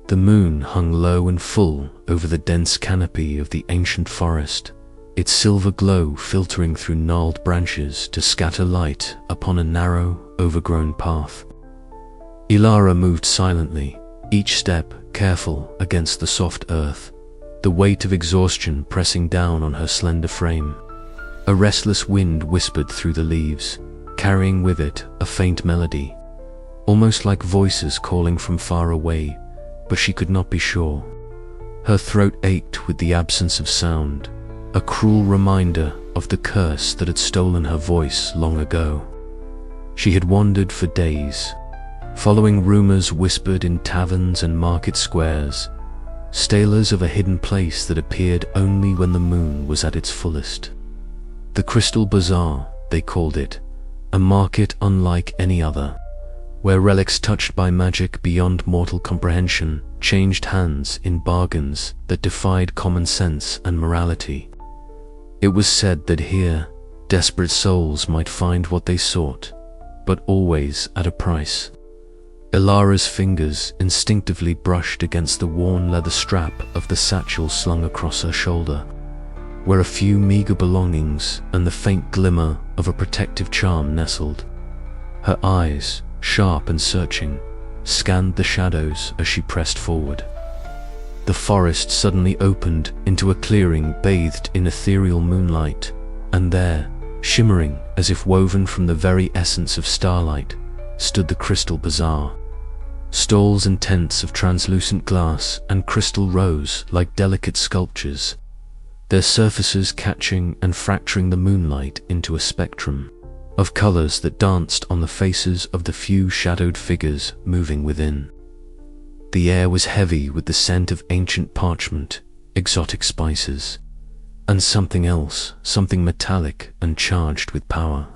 The moon hung low and full over the dense canopy of the ancient forest, its silver glow filtering through gnarled branches to scatter light upon a narrow, overgrown path. Ilara moved silently, each step careful against the soft earth, the weight of exhaustion pressing down on her slender frame. A restless wind whispered through the leaves, carrying with it a faint melody, almost like voices calling from far away, but she could not be sure. Her throat ached with the absence of sound, a cruel reminder of the curse that had stolen her voice long ago. She had wandered for days, following rumors whispered in taverns and market squares, stalers of a hidden place that appeared only when the moon was at its fullest. The Crystal Bazaar, they called it, a market unlike any other, where relics touched by magic beyond mortal comprehension changed hands in bargains that defied common sense and morality. It was said that here, desperate souls might find what they sought, but always at a price. Ilara's fingers instinctively brushed against the worn leather strap of the satchel slung across her shoulder, where a few meager belongings and the faint glimmer of a protective charm nestled. Her eyes, sharp and searching, scanned the shadows as she pressed forward. The forest suddenly opened into a clearing bathed in ethereal moonlight, and there, shimmering as if woven from the very essence of starlight, stood the Crystal Bazaar. Stalls and tents of translucent glass and crystal rose like delicate sculptures, their surfaces catching and fracturing the moonlight into a spectrum of colors that danced on the faces of the few shadowed figures moving within. The air was heavy with the scent of ancient parchment, exotic spices, and something else, something metallic and charged with power.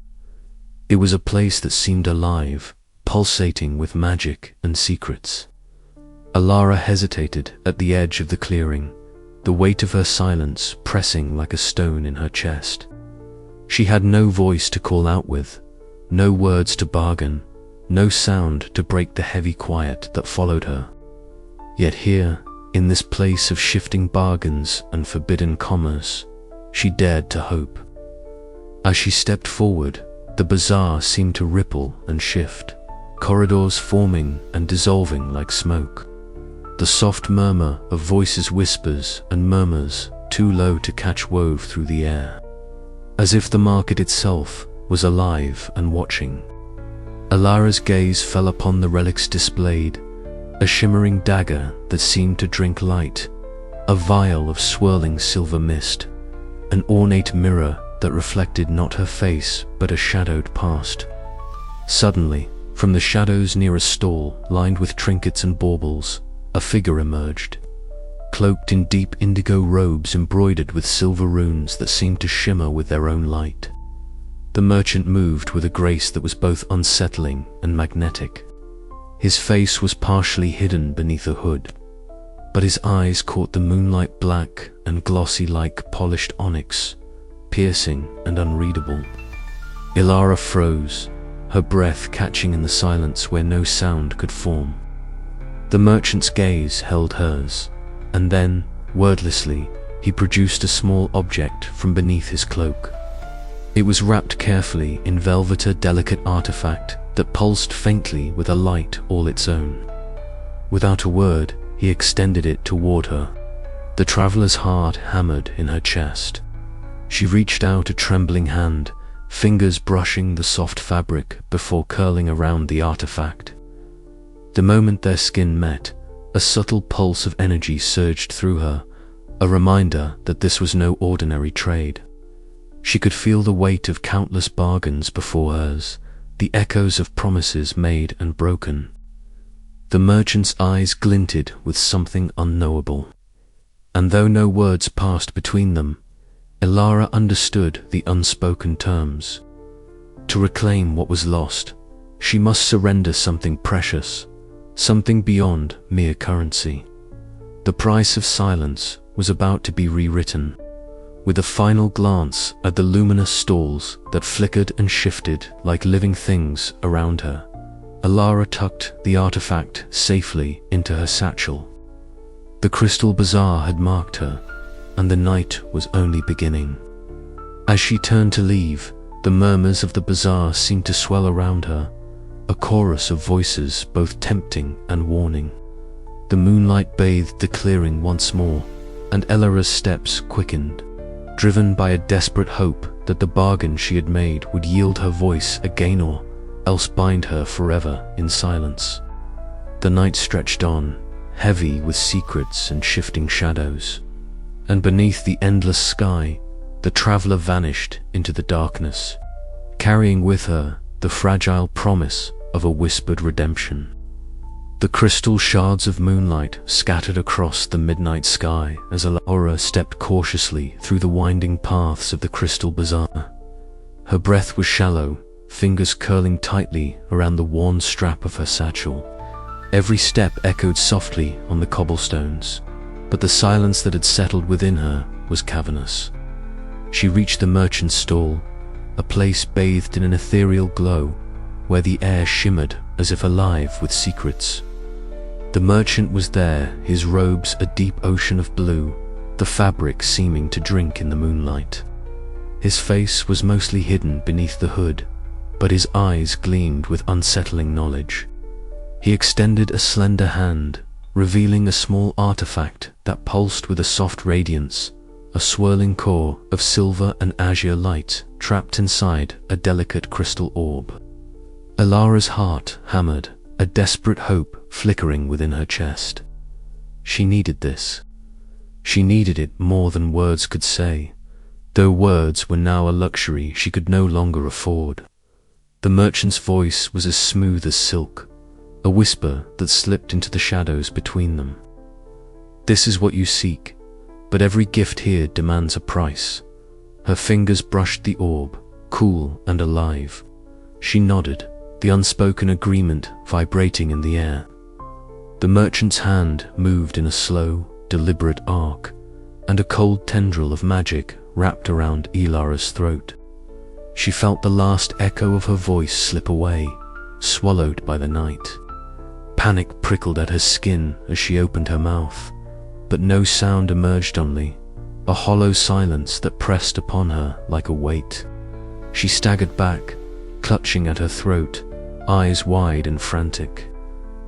It was a place that seemed alive, pulsating with magic and secrets. Ilara hesitated at the edge of the clearing, the weight of her silence pressing like a stone in her chest. She had no voice to call out with, no words to bargain, no sound to break the heavy quiet that followed her. Yet here, in this place of shifting bargains and forbidden commerce, she dared to hope. As she stepped forward, the bazaar seemed to ripple and shift, corridors forming and dissolving like smoke. The soft murmur of voices, whispers and murmurs too low to catch, wove through the air, as if the market itself was alive and watching. Ilara's gaze fell upon the relics displayed, a shimmering dagger that seemed to drink light, a vial of swirling silver mist, an ornate mirror that reflected not her face but a shadowed past. Suddenly, from the shadows near a stall lined with trinkets and baubles, a figure emerged, cloaked in deep indigo robes embroidered with silver runes that seemed to shimmer with their own light. The merchant moved with a grace that was both unsettling and magnetic. His face was partially hidden beneath a hood, but his eyes caught the moonlight black and glossy like polished onyx, piercing and unreadable. Ilara froze, her breath catching in the silence where no sound could form. The merchant's gaze held hers, and then, wordlessly, he produced a small object from beneath his cloak. It was wrapped carefully in velveted, delicate artifact that pulsed faintly with a light all its own. Without a word, he extended it toward her. The traveler's heart hammered in her chest. She reached out a trembling hand, fingers brushing the soft fabric before curling around the artifact. The moment their skin met, a subtle pulse of energy surged through her, a reminder that this was no ordinary trade. She could feel the weight of countless bargains before hers, the echoes of promises made and broken. The merchant's eyes glinted with something unknowable, and though no words passed between them, Ilara understood the unspoken terms. To reclaim what was lost, she must surrender something precious, something beyond mere currency. The price of silence was about to be rewritten. With a final glance at the luminous stalls that flickered and shifted like living things around her, Ilara tucked the artifact safely into her satchel. The crystal bazaar had marked her, and the night was only beginning. As she turned to leave, the murmurs of the bazaar seemed to swell around her, a chorus of voices both tempting and warning. The moonlight bathed the clearing once more, and Elara's steps quickened, driven by a desperate hope that the bargain she had made would yield her voice again or else bind her forever in silence. The night stretched on, heavy with secrets and shifting shadows, and beneath the endless sky, the traveler vanished into the darkness, carrying with her the fragile promise of a whispered redemption. The crystal shards of moonlight scattered across the midnight sky as Elara stepped cautiously through the winding paths of the crystal bazaar. Her breath was shallow, fingers curling tightly around the worn strap of her satchel. Every step echoed softly on the cobblestones, but the silence that had settled within her was cavernous. She reached the merchant's stall, a place bathed in an ethereal glow, where the air shimmered as if alive with secrets. The merchant was there, his robes a deep ocean of blue, the fabric seeming to drink in the moonlight. His face was mostly hidden beneath the hood, but his eyes gleamed with unsettling knowledge. He extended a slender hand, revealing a small artifact that pulsed with a soft radiance, a swirling core of silver and azure light trapped inside a delicate crystal orb. Elara's heart hammered, a desperate hope flickering within her chest. She needed this. She needed it more than words could say, though words were now a luxury she could no longer afford. The merchant's voice was as smooth as silk, a whisper that slipped into the shadows between them. "This is what you seek, but every gift here demands a price." Her fingers brushed the orb, cool and alive. She nodded, the unspoken agreement vibrating in the air. The merchant's hand moved in a slow, deliberate arc, and a cold tendril of magic wrapped around Elara's throat. She felt the last echo of her voice slip away, swallowed by the night. Panic prickled at her skin as she opened her mouth, but no sound emerged, only a hollow silence that pressed upon her like a weight. She staggered back, clutching at her throat, eyes wide and frantic.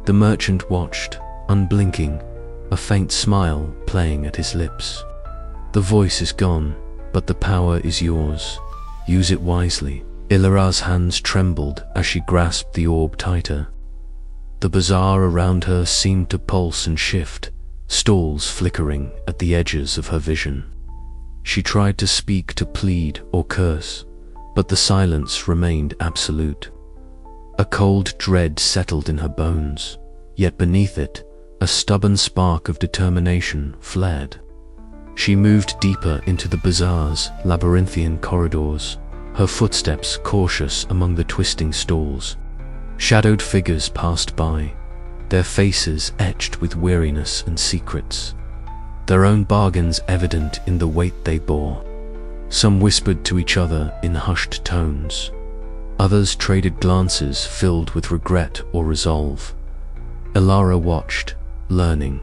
The merchant watched, unblinking, a faint smile playing at his lips. "The voice is gone, but the power is yours. Use it wisely." Elara's hands trembled as she grasped the orb tighter. The bazaar around her seemed to pulse and shift, stalls flickering at the edges of her vision. She tried to speak, to plead or curse, but the silence remained absolute. A cold dread settled in her bones, yet beneath it, a stubborn spark of determination flared. She moved deeper into the bazaar's labyrinthian corridors, her footsteps cautious among the twisting stalls. Shadowed figures passed by, their faces etched with weariness and secrets, their own bargains evident in the weight they bore. Some whispered to each other in hushed tones. Others traded glances filled with regret or resolve. Elara watched, learning.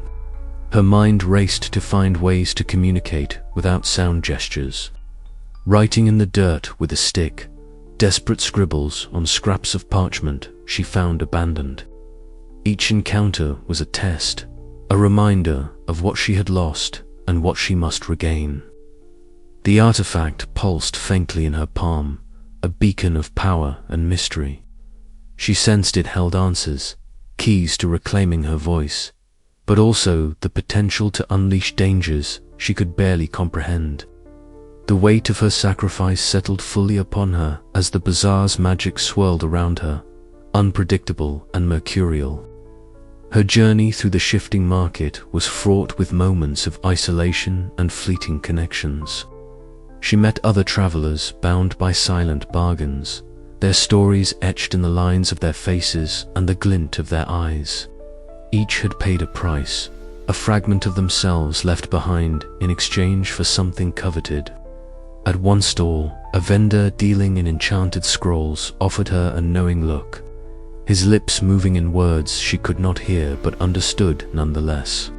Her mind raced to find ways to communicate without sound gestures. Writing in the dirt with a stick, desperate scribbles on scraps of parchment she found abandoned. Each encounter was a test, a reminder of what she had lost and what she must regain. The artifact pulsed faintly in her palm, a beacon of power and mystery. She sensed it held answers, keys to reclaiming her voice, but also the potential to unleash dangers she could barely comprehend. The weight of her sacrifice settled fully upon her as the bazaar's magic swirled around her, unpredictable and mercurial. Her journey through the shifting market was fraught with moments of isolation and fleeting connections. She met other travelers bound by silent bargains, their stories etched in the lines of their faces and the glint of their eyes. Each had paid a price, a fragment of themselves left behind in exchange for something coveted. At one stall, a vendor dealing in enchanted scrolls offered her a knowing look, his lips moving in words she could not hear but understood nonetheless.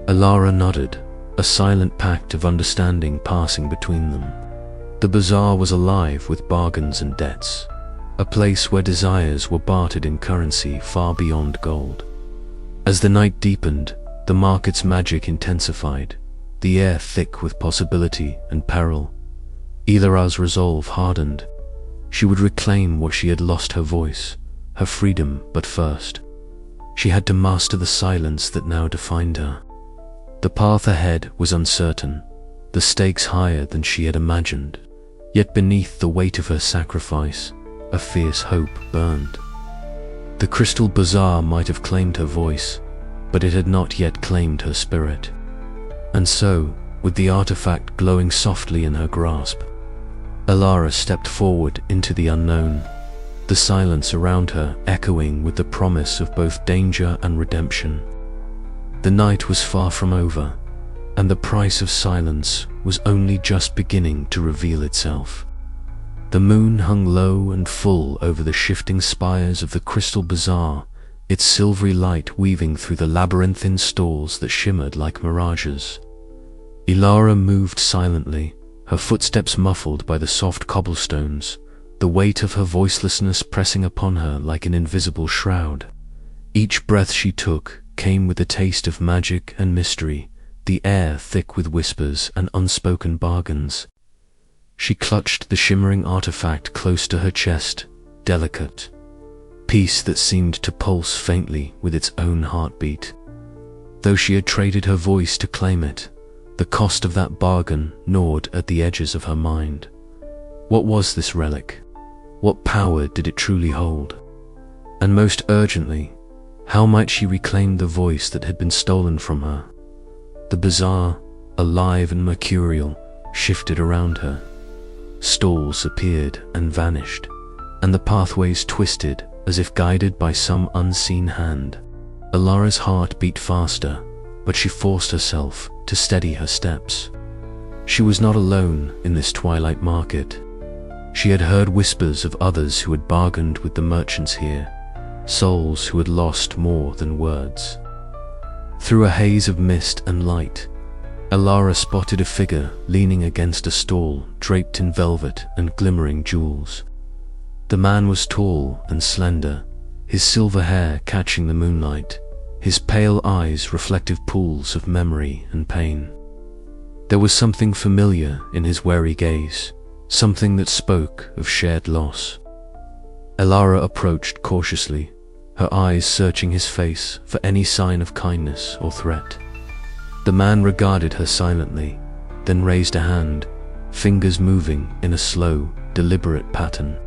Alara nodded, a silent pact of understanding passing between them. The bazaar was alive with bargains and debts, a place where desires were bartered in currency far beyond gold. As the night deepened, the market's magic intensified, the air thick with possibility and peril. Ilara's resolve hardened. She would reclaim what she had lost: her voice, her freedom, but first, she had to master the silence that now defined her. The path ahead was uncertain, the stakes higher than she had imagined, yet beneath the weight of her sacrifice, a fierce hope burned. The crystal bazaar might have claimed her voice, but it had not yet claimed her spirit. And so, with the artifact glowing softly in her grasp, Alara stepped forward into the unknown, the silence around her echoing with the promise of both danger and redemption. The night was far from over, and the price of silence was only just beginning to reveal itself. The moon hung low and full over the shifting spires of the crystal bazaar, its silvery light weaving through the labyrinthine stalls that shimmered like mirages. Ilara moved silently, her footsteps muffled by the soft cobblestones, the weight of her voicelessness pressing upon her like an invisible shroud. Each breath she took came with a taste of magic and mystery, the air thick with whispers and unspoken bargains. She clutched the shimmering artifact close to her chest, delicate, peace that seemed to pulse faintly with its own heartbeat. Though she had traded her voice to claim it, the cost of that bargain gnawed at the edges of her mind. What was this relic? What power did it truly hold? And most urgently, how might she reclaim the voice that had been stolen from her? The bazaar, alive and mercurial, shifted around her. Stalls appeared and vanished, and the pathways twisted as if guided by some unseen hand. Alara's heart beat faster, but she forced herself to steady her steps. She was not alone in this twilight market. She had heard whispers of others who had bargained with the merchants here, souls who had lost more than words. Through a haze of mist and light, Alara spotted a figure leaning against a stall draped in velvet and glimmering jewels. The man was tall and slender, his silver hair catching the moonlight, his pale eyes reflective pools of memory and pain. There was something familiar in his wary gaze, something that spoke of shared loss. Alara approached cautiously, her eyes searching his face for any sign of kindness or threat. The man regarded her silently, then raised a hand, fingers moving in a slow, deliberate pattern.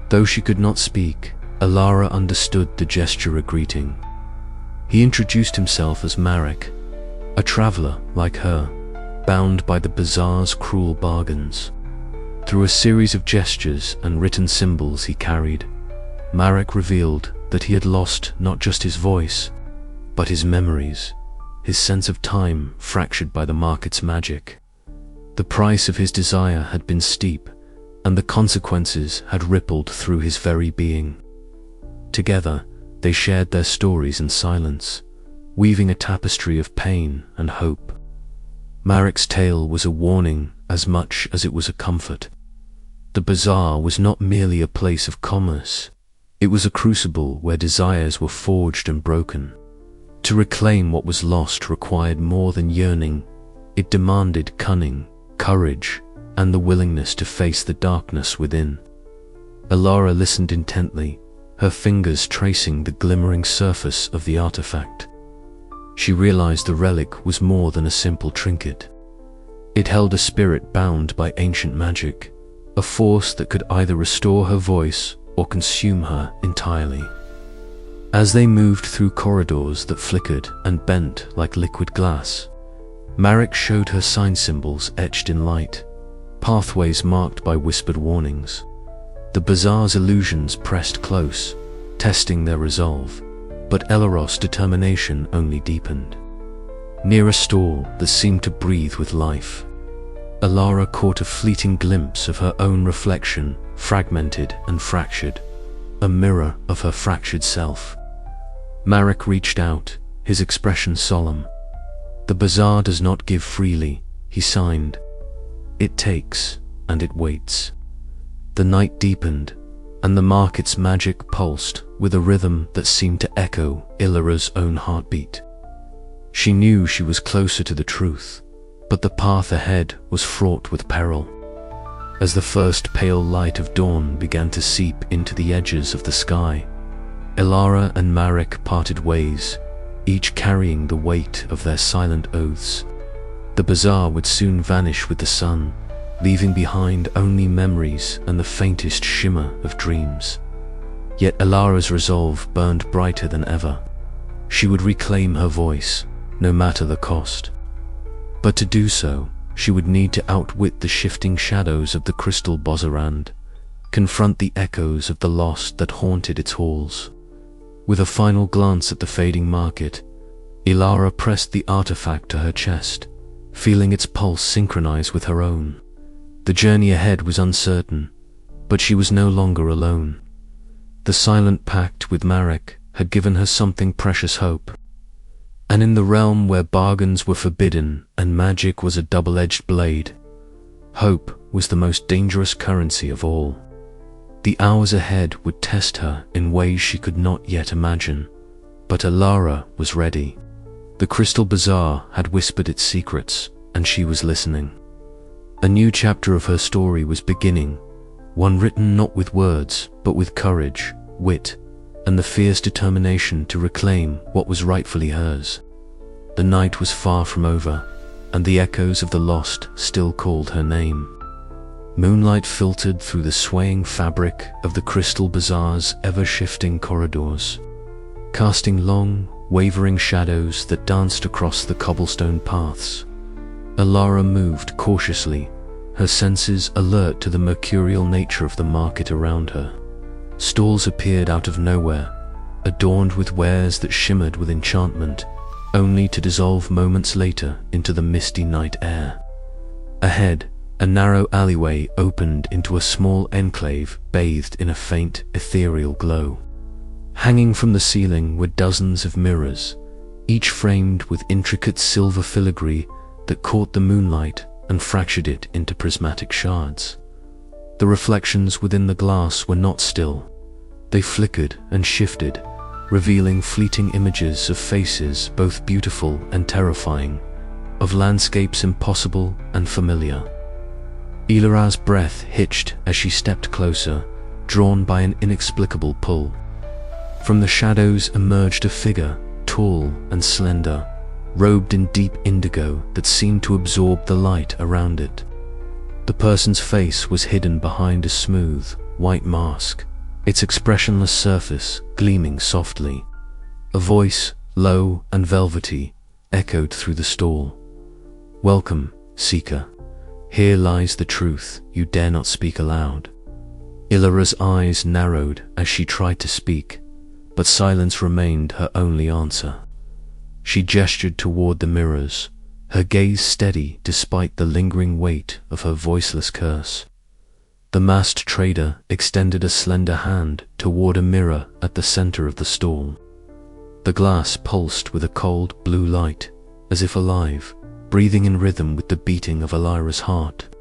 Though she could not speak, Alara understood the gesture a greeting. He introduced himself as Marek, a traveler like her, bound by the bazaar's cruel bargains. Through a series of gestures and written symbols he carried, Marek revealed that he had lost not just his voice, but his memories, his sense of time fractured by the market's magic. The price of his desire had been steep, and the consequences had rippled through his very being. Together, they shared their stories in silence, weaving a tapestry of pain and hope. Marek's tale was a warning as much as it was a comfort. The bazaar was not merely a place of commerce, it was a crucible where desires were forged and broken. To reclaim what was lost required more than yearning, it demanded cunning, courage, and the willingness to face the darkness within. Alara listened intently, her fingers tracing the glimmering surface of the artifact. She realized the relic was more than a simple trinket. It held a spirit bound by ancient magic, a force that could either restore her voice or consume her entirely. As they moved through corridors that flickered and bent like liquid glass, Marek showed her sign symbols etched in light, pathways marked by whispered warnings. The bazaar's illusions pressed close, testing their resolve, but Elaros' determination only deepened. Near a stall that seemed to breathe with life, Alara caught a fleeting glimpse of her own reflection, fragmented and fractured, a mirror of her fractured self. Marek reached out, his expression solemn. "The bazaar does not give freely," he signed. "It takes, and it waits." The night deepened, and the market's magic pulsed with a rhythm that seemed to echo Ilara's own heartbeat. She knew she was closer to the truth, but the path ahead was fraught with peril. As the first pale light of dawn began to seep into the edges of the sky, Ilara and Marek parted ways, each carrying the weight of their silent oaths. The bazaar would soon vanish with the sun, leaving behind only memories and the faintest shimmer of dreams. Yet Ilara's resolve burned brighter than ever. She would reclaim her voice, no matter the cost. But to do so, she would need to outwit the shifting shadows of the crystal Bazaar, confront the echoes of the lost that haunted its halls. With a final glance at the fading market, Ilara pressed the artifact to her chest, feeling its pulse synchronize with her own. The journey ahead was uncertain, but she was no longer alone. The silent pact with Marek had given her something precious: hope. And in the realm where bargains were forbidden and magic was a double-edged blade, hope was the most dangerous currency of all. The hours ahead would test her in ways she could not yet imagine, but Ilara was ready. The Crystal Bazaar had whispered its secrets, and she was listening. A new chapter of her story was beginning, one written not with words, but with courage, wit, and the fierce determination to reclaim what was rightfully hers. The night was far from over, and the echoes of the lost still called her name. Moonlight filtered through the swaying fabric of the Crystal Bazaar's ever-shifting corridors, casting long, wavering shadows that danced across the cobblestone paths. Ilara moved cautiously, her senses alert to the mercurial nature of the market around her. Stalls appeared out of nowhere, adorned with wares that shimmered with enchantment, only to dissolve moments later into the misty night air. Ahead, a narrow alleyway opened into a small enclave bathed in a faint, ethereal glow. Hanging from the ceiling were dozens of mirrors, each framed with intricate silver filigree that caught the moonlight and fractured it into prismatic shards. The reflections within the glass were not still. They flickered and shifted, revealing fleeting images of faces both beautiful and terrifying, of landscapes impossible and familiar. Ilara's breath hitched as she stepped closer, drawn by an inexplicable pull. From the shadows emerged a figure, tall and slender, robed in deep indigo that seemed to absorb the light around it. The person's face was hidden behind a smooth, white mask, its expressionless surface gleaming softly. A voice, low and velvety, echoed through the stall. "Welcome, seeker. Here lies the truth you dare not speak aloud." Ilara's eyes narrowed as she tried to speak, but silence remained her only answer. She gestured toward the mirrors, her gaze steady despite the lingering weight of her voiceless curse. The masked trader extended a slender hand toward a mirror at the center of the stall. The glass pulsed with a cold blue light, as if alive, breathing in rhythm with the beating of Ilara's heart.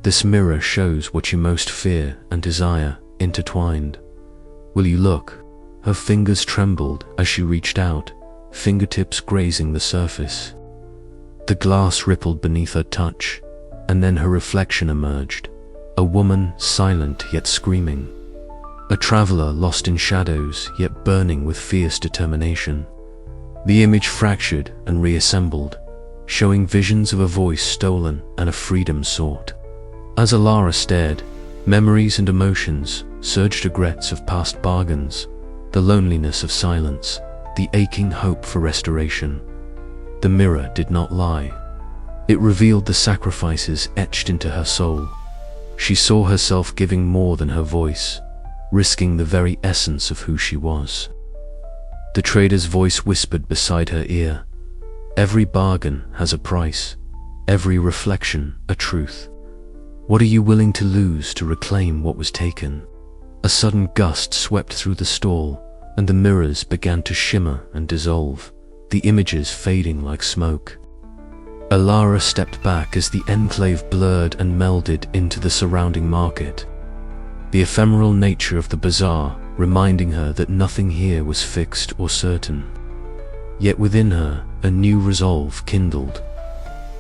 "This mirror shows what you most fear and desire, intertwined. Will you look?" Her fingers trembled as she reached out, fingertips grazing the surface. The glass rippled beneath her touch, and then her reflection emerged, a woman silent yet screaming. A traveler lost in shadows yet burning with fierce determination. The image fractured and reassembled, showing visions of a voice stolen and a freedom sought. As Ilara stared, memories and emotions surged, regrets of past bargains, the loneliness of silence, the aching hope for restoration. The mirror did not lie. It revealed the sacrifices etched into her soul. She saw herself giving more than her voice, risking the very essence of who she was. The trader's voice whispered beside her ear, "Every bargain has a price, every reflection a truth. What are you willing to lose to reclaim what was taken?" A sudden gust swept through the stall, and the mirrors began to shimmer and dissolve, the images fading like smoke. Alara stepped back as the enclave blurred and melded into the surrounding market, the ephemeral nature of the bazaar reminding her that nothing here was fixed or certain. Yet within her, a new resolve kindled.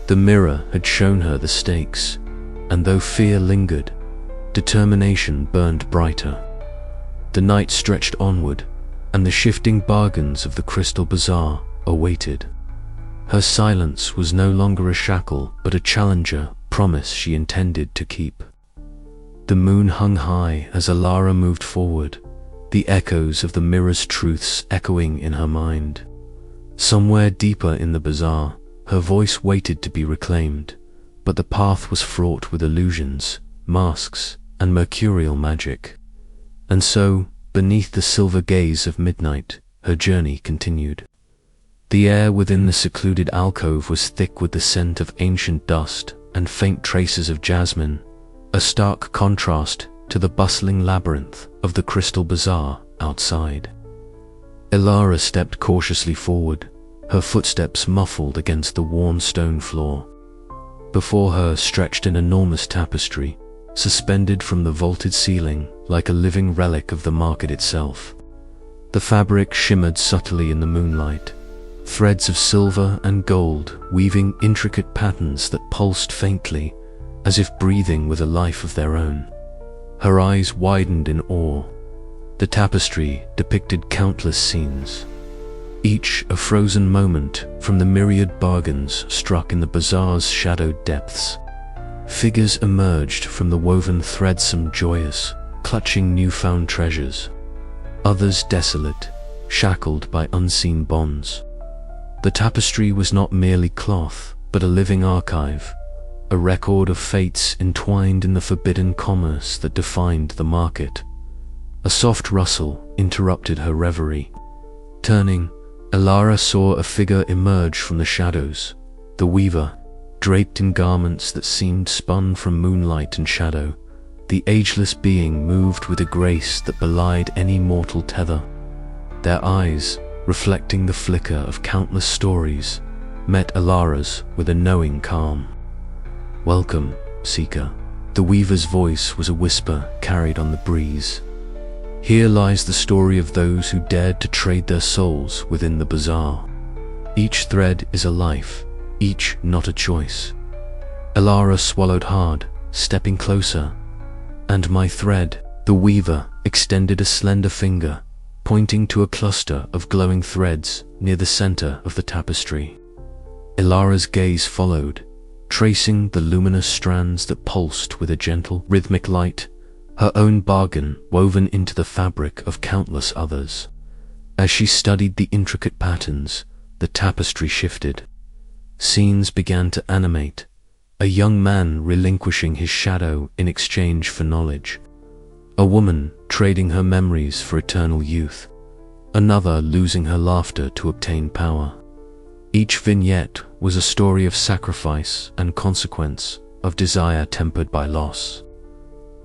The mirror had shown her the stakes, and though fear lingered, determination burned brighter. The night stretched onward, and the shifting bargains of the crystal bazaar awaited. Her silence was no longer a shackle, but a challenger promise she intended to keep. The moon hung high as Alara moved forward, the echoes of the mirror's truths echoing in her mind. Somewhere deeper in the bazaar, her voice waited to be reclaimed, but the path was fraught with illusions, masks, and mercurial magic. And so, beneath the silver gaze of midnight, her journey continued. The air within the secluded alcove was thick with the scent of ancient dust and faint traces of jasmine, a stark contrast to the bustling labyrinth of the crystal bazaar outside. Alara stepped cautiously forward, her footsteps muffled against the worn stone floor. Before her stretched an enormous tapestry, suspended from the vaulted ceiling like a living relic of the market itself. The fabric shimmered subtly in the moonlight, threads of silver and gold weaving intricate patterns that pulsed faintly, as if breathing with a life of their own. Her eyes widened in awe. The tapestry depicted countless scenes, each a frozen moment from the myriad bargains struck in the bazaar's shadowed depths. Figures emerged from the woven threads, some joyous, clutching newfound treasures, others desolate, shackled by unseen bonds. The tapestry was not merely cloth, but a living archive, a record of fates entwined in the forbidden commerce that defined the market. A soft rustle interrupted her reverie. Turning, Alara saw a figure emerge from the shadows, the weaver, draped in garments that seemed spun from moonlight and shadow. The ageless being moved with a grace that belied any mortal tether. Their eyes, reflecting the flicker of countless stories, met Alara's with a knowing calm. "Welcome, seeker." The weaver's voice was a whisper carried on the breeze. "Here lies the story of those who dared to trade their souls within the bazaar. Each thread is a life, each not a choice." Alara swallowed hard, stepping closer. "And my thread," the weaver extended a slender finger, pointing to a cluster of glowing threads near the center of the tapestry. Alara's gaze followed, tracing the luminous strands that pulsed with a gentle, rhythmic light, her own bargain woven into the fabric of countless others. As she studied the intricate patterns, the tapestry shifted. Scenes began to animate, a young man relinquishing his shadow in exchange for knowledge, a woman trading her memories for eternal youth, another losing her laughter to obtain power. Each vignette was a story of sacrifice and consequence, of desire tempered by loss.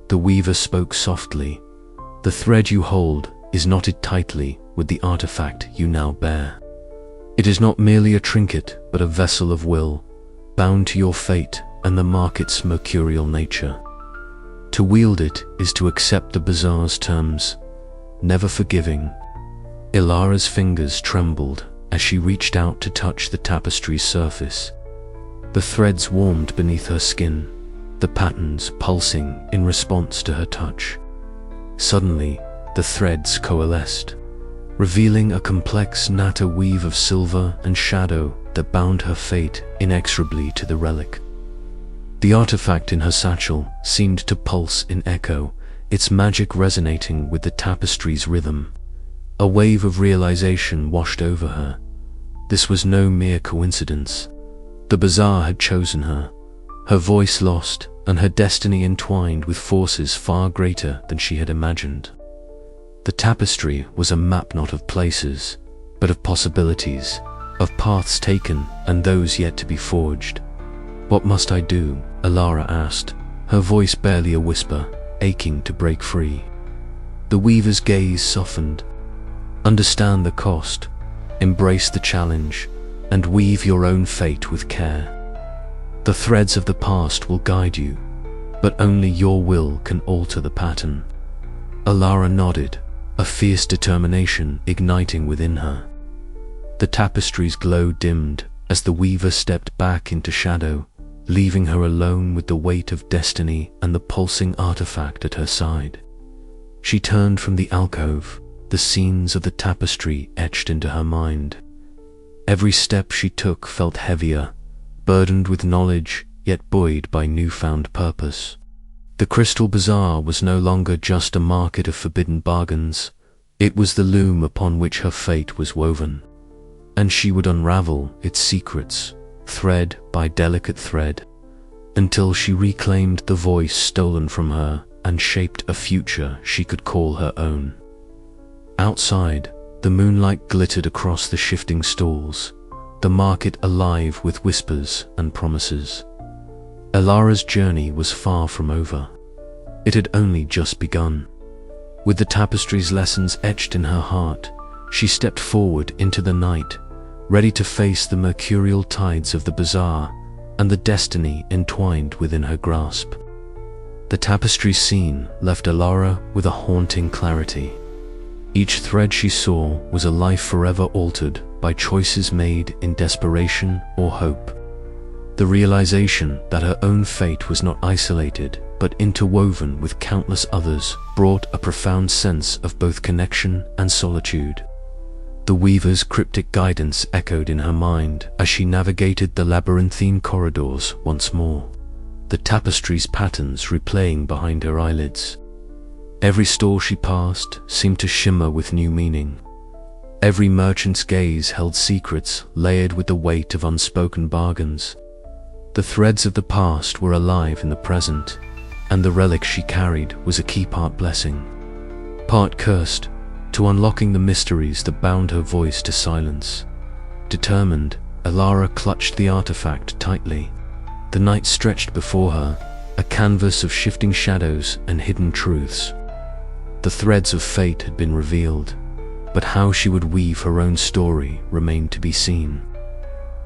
The weaver spoke softly. "The thread you hold is knotted tightly with the artifact you now bear. It is not merely a trinket, but a vessel of will, bound to your fate and the market's mercurial nature. To wield it is to accept the bazaar's terms, never forgiving." Ilara's fingers trembled as she reached out to touch the tapestry's surface. The threads warmed beneath her skin, the patterns pulsing in response to her touch. Suddenly, the threads coalesced, revealing a complex natter weave of silver and shadow that bound her fate inexorably to the relic. The artifact in her satchel seemed to pulse in echo, its magic resonating with the tapestry's rhythm. A wave of realization washed over her. This was no mere coincidence. The bazaar had chosen her, her voice lost and her destiny entwined with forces far greater than she had imagined. The tapestry was a map not of places, but of possibilities, of paths taken and those yet to be forged. "What must I do?" Alara asked, her voice barely a whisper, aching to break free. The weaver's gaze softened. "Understand the cost, embrace the challenge, and weave your own fate with care." The threads of the past will guide you, but only your will can alter the pattern. Alara nodded, a fierce determination igniting within her. The tapestry's glow dimmed as the weaver stepped back into shadow, leaving her alone with the weight of destiny and the pulsing artifact at her side. She turned from the alcove, the scenes of the tapestry etched into her mind. Every step she took felt heavier, burdened with knowledge, yet buoyed by newfound purpose. The Crystal Bazaar was no longer just a market of forbidden bargains. It was the loom upon which her fate was woven, and she would unravel its secrets, thread by delicate thread, until she reclaimed the voice stolen from her and shaped a future she could call her own. Outside, the moonlight glittered across the shifting stalls, the market alive with whispers and promises. Alara's journey was far from over. It had only just begun. With the tapestry's lessons etched in her heart, she stepped forward into the night, ready to face the mercurial tides of the bazaar and the destiny entwined within her grasp. The tapestry scene left Alara with a haunting clarity. Each thread she saw was a life forever altered by choices made in desperation or hope. The realization that her own fate was not isolated but interwoven with countless others brought a profound sense of both connection and solitude. The weaver's cryptic guidance echoed in her mind as she navigated the labyrinthine corridors once more, the tapestry's patterns replaying behind her eyelids. Every store she passed seemed to shimmer with new meaning. Every merchant's gaze held secrets layered with the weight of unspoken bargains. The threads of the past were alive in the present, and the relic she carried was a key part blessing, part cursed, to unlocking the mysteries that bound her voice to silence. Determined, Alara clutched the artifact tightly. The night stretched before her, a canvas of shifting shadows and hidden truths. The threads of fate had been revealed, but how she would weave her own story remained to be seen.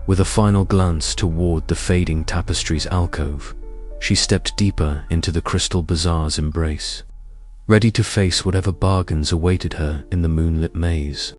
With a final glance toward the fading tapestry's alcove, she stepped deeper into the Crystal Bazaar's embrace, ready to face whatever bargains awaited her in the moonlit maze.